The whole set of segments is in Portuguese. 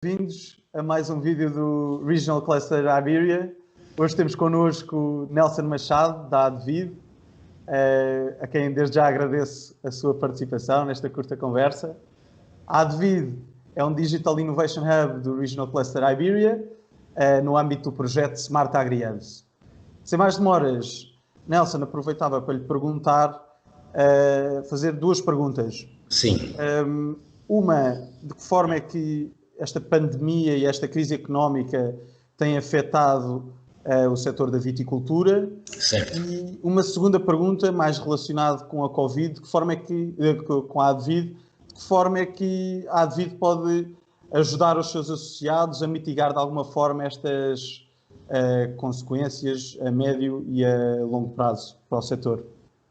Bem-vindos a mais um vídeo do Regional Cluster Iberia. Hoje temos connosco Nelson Machado, da Advid, a quem desde já agradeço a sua participação nesta curta conversa. A Advid é um Digital Innovation Hub do Regional Cluster Iberia, no âmbito do projeto Smart Agri-Hubs. Sem mais demoras, Nelson, aproveitava para lhe perguntar, fazer duas perguntas. Sim. Uma, de que forma é que esta pandemia e esta crise económica têm afetado o setor da viticultura? Certo. E uma segunda pergunta, mais relacionada com a Covid, de que forma é que, com a Advid, de que forma é que a Advid pode ajudar os seus associados a mitigar de alguma forma estas consequências a médio e a longo prazo para o setor?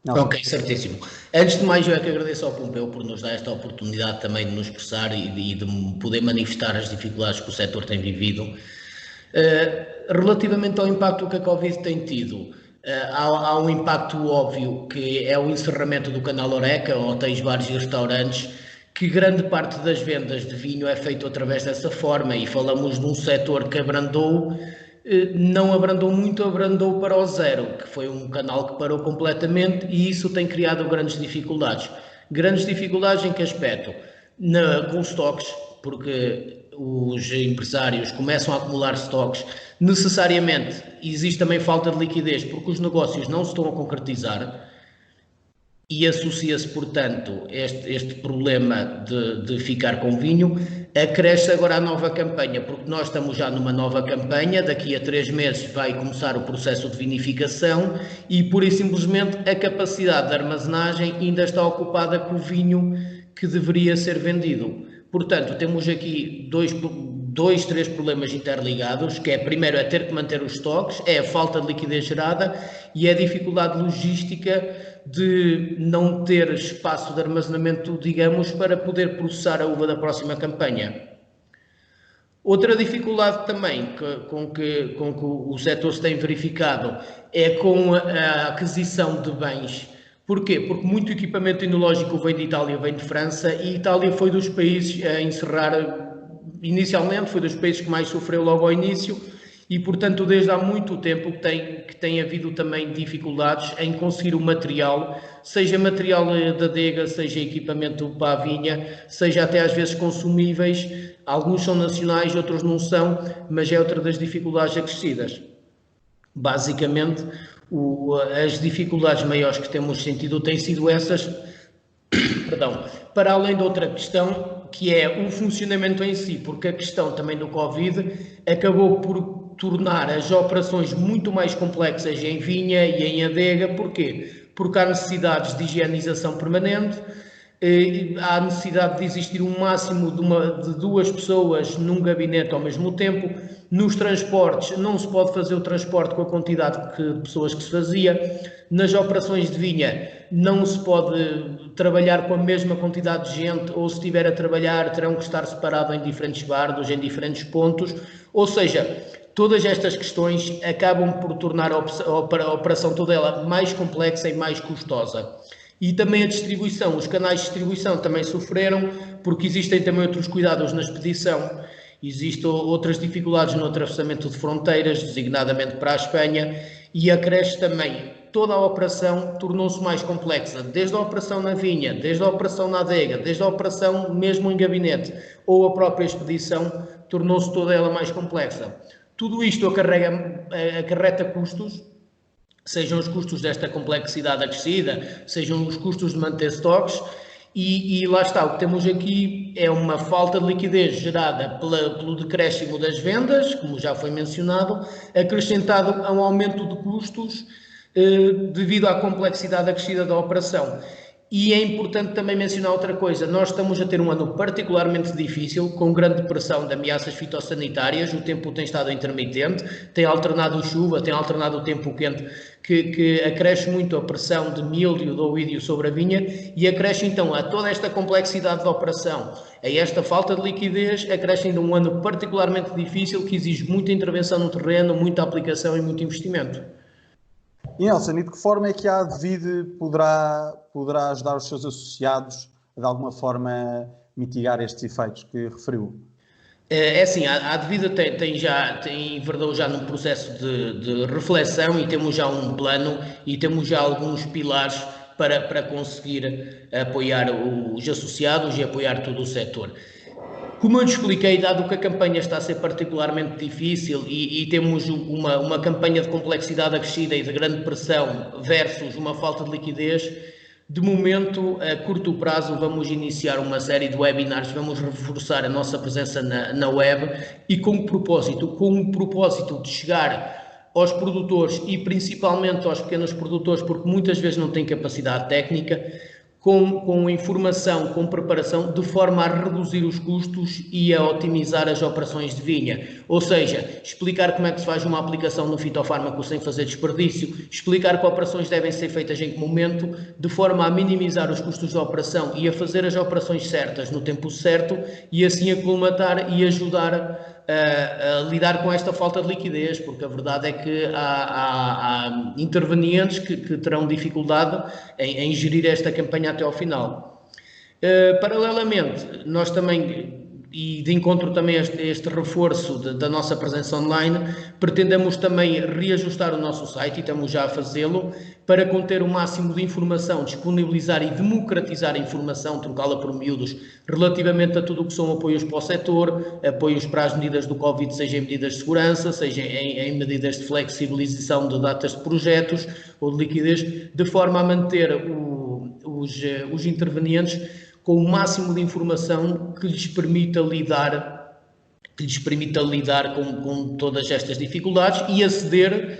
Não. Ok, certíssimo. Antes de mais, eu é que agradeço ao Pompeu por nos dar esta oportunidade também de nos expressar e de poder manifestar as dificuldades que o setor tem vivido. Relativamente ao impacto que a Covid tem tido, há um impacto óbvio que é o encerramento do canal Horeca, hotéis, bares e restaurantes, que grande parte das vendas de vinho é feito através dessa forma, e falamos de um setor que abrandou, não abrandou muito, abrandou para o zero, que foi um canal que parou completamente, e isso tem criado grandes dificuldades. Grandes dificuldades em que aspecto? Com os estoques, porque os empresários começam a acumular estoques, necessariamente existe também falta de liquidez, porque os negócios não se estão a concretizar, e associa-se, portanto, este problema de ficar com vinho. Acresce agora a nova campanha, porque nós estamos já numa nova campanha, daqui a 3 meses vai começar o processo de vinificação e, pura e simplesmente, a capacidade de armazenagem ainda está ocupada com o vinho que deveria ser vendido. Portanto, temos aqui três problemas interligados, que primeiro é ter que manter os estoques, é a falta de liquidez gerada e é a dificuldade logística de não ter espaço de armazenamento, digamos, para poder processar a uva da próxima campanha. Outra dificuldade também com que o setor se tem verificado é com a aquisição de bens. Porquê? Porque muito equipamento enológico vem de Itália, vem de França, e Itália foi dos países a encerrar, inicialmente, foi dos países que mais sofreu logo ao início, e portanto desde há muito tempo que tem havido também dificuldades em conseguir o material, seja material da adega, seja equipamento para a vinha, seja até às vezes consumíveis. Alguns são nacionais, outros não são, mas é outra das dificuldades acrescidas. Basicamente, as dificuldades maiores que temos sentido têm sido essas, para além de outra questão, que é o funcionamento em si, porque a questão também do Covid acabou por tornar as operações muito mais complexas em vinha e em adega. Porquê? Porque há necessidades de higienização permanente, há necessidade de existir um máximo de 2 pessoas num gabinete ao mesmo tempo. Nos transportes, não se pode fazer o transporte com a quantidade de pessoas que se fazia. Nas operações de vinha, não se pode trabalhar com a mesma quantidade de gente, ou se estiver a trabalhar, terão que estar separados em diferentes bardos, em diferentes pontos. Ou seja, todas estas questões acabam por tornar a operação toda ela mais complexa e mais custosa. E também a distribuição, os canais de distribuição também sofreram, porque existem também outros cuidados na expedição, existem outras dificuldades no atravessamento de fronteiras, designadamente para a Espanha, e acresce também, toda a operação tornou-se mais complexa, desde a operação na vinha, desde a operação na adega, desde a operação mesmo em gabinete, ou a própria expedição, tornou-se toda ela mais complexa. Tudo isto acarreta custos, sejam os custos desta complexidade acrescida, sejam os custos de manter estoques, e lá está, o que temos aqui é uma falta de liquidez gerada pelo decréscimo das vendas, como já foi mencionado, acrescentado a um aumento de custos devido à complexidade acrescida da operação. E é importante também mencionar outra coisa: nós estamos a ter um ano particularmente difícil, com grande pressão de ameaças fitossanitárias, o tempo tem estado intermitente, tem alternado chuva, tem alternado o tempo quente, que acresce muito a pressão de milho, de oídio sobre a vinha, e acresce então a toda esta complexidade de operação, a esta falta de liquidez, acresce ainda um ano particularmente difícil, que exige muita intervenção no terreno, muita aplicação e muito investimento. E Nelson, e de que forma é que a Advid poderá ajudar os seus associados a de alguma forma mitigar estes efeitos que referiu? É assim, a Advida enverdou já num processo de reflexão e temos já um plano e temos já alguns pilares para conseguir apoiar os associados e apoiar todo o setor. Como eu te expliquei, dado que a campanha está a ser particularmente difícil e temos uma campanha de complexidade acrescida e de grande pressão versus uma falta de liquidez, de momento, a curto prazo, vamos iniciar uma série de webinars, vamos reforçar a nossa presença na web e com o propósito de chegar aos produtores e principalmente aos pequenos produtores, porque muitas vezes não têm capacidade técnica, com informação, com preparação, de forma a reduzir os custos e a otimizar as operações de vinha. Ou seja, explicar como é que se faz uma aplicação no fitofármaco sem fazer desperdício, explicar que operações devem ser feitas em que momento, de forma a minimizar os custos da operação e a fazer as operações certas no tempo certo e assim aclimatar e ajudar a lidar com esta falta de liquidez, porque a verdade é que há intervenientes que terão dificuldade em gerir esta campanha até ao final. Paralelamente, nós também, e de encontro também a este reforço da nossa presença online, pretendemos também reajustar o nosso site, e estamos já a fazê-lo, para conter o máximo de informação, disponibilizar e democratizar a informação, trocá-la por miúdos, relativamente a tudo o que são apoios para o setor, apoios para as medidas do Covid, seja em medidas de segurança, seja em medidas de flexibilização de datas de projetos ou de liquidez, de forma a manter os intervenientes com o máximo de informação que lhes permita lidar com todas estas dificuldades e aceder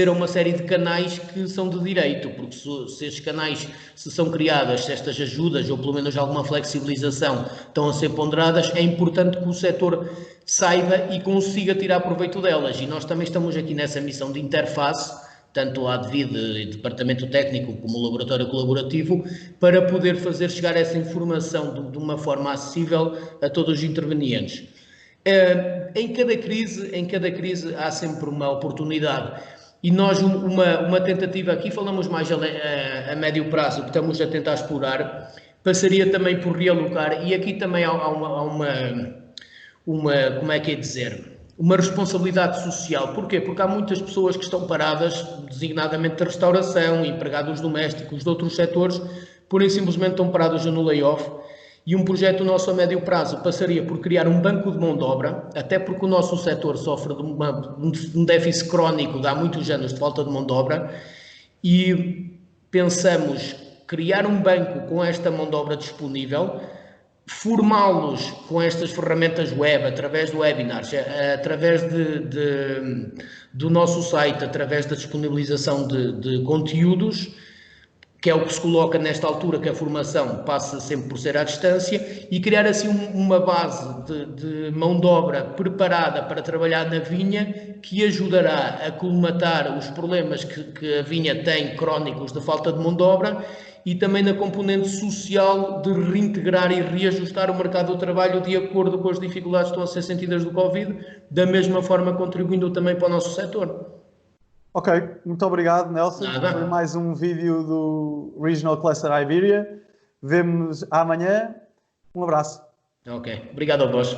a uma série de canais que são de direito, porque se estes canais são criadas, se estas ajudas ou pelo menos alguma flexibilização estão a ser ponderadas, é importante que o setor saiba e consiga tirar proveito delas, e nós também estamos aqui nessa missão de interface, tanto a Advid, departamento técnico, como o laboratório colaborativo, para poder fazer chegar essa informação de uma forma acessível a todos os intervenientes. Em cada crise há sempre uma oportunidade e nós uma tentativa aqui, falamos mais a médio prazo, que estamos a tentar explorar, passaria também por realocar, e aqui também há como é que é dizer, uma responsabilidade social. Porquê? Porque há muitas pessoas que estão paradas, designadamente de restauração, empregados domésticos de outros setores, pura e simplesmente estão parados no layoff, e um projeto nosso a médio prazo passaria por criar um banco de mão de obra, até porque o nosso setor sofre de um déficit crónico de há muitos anos de falta de mão de obra, e pensamos criar um banco com esta mão de obra disponível, formá-los com estas ferramentas web, através de webinars, através do nosso site, através da disponibilização de conteúdos, que é o que se coloca nesta altura, que a formação passa sempre por ser à distância, e criar assim uma base de mão de obra preparada para trabalhar na vinha, que ajudará a colmatar os problemas que a vinha tem crónicos de falta de mão de obra, e também na componente social de reintegrar e reajustar o mercado do trabalho de acordo com as dificuldades que estão a ser sentidas do Covid, da mesma forma contribuindo também para o nosso setor. Ok, muito obrigado, Nelson. Nada. Foi mais um vídeo do Regional Cluster Iberia. Vemo-nos amanhã. Um abraço. Ok, obrigado a vós.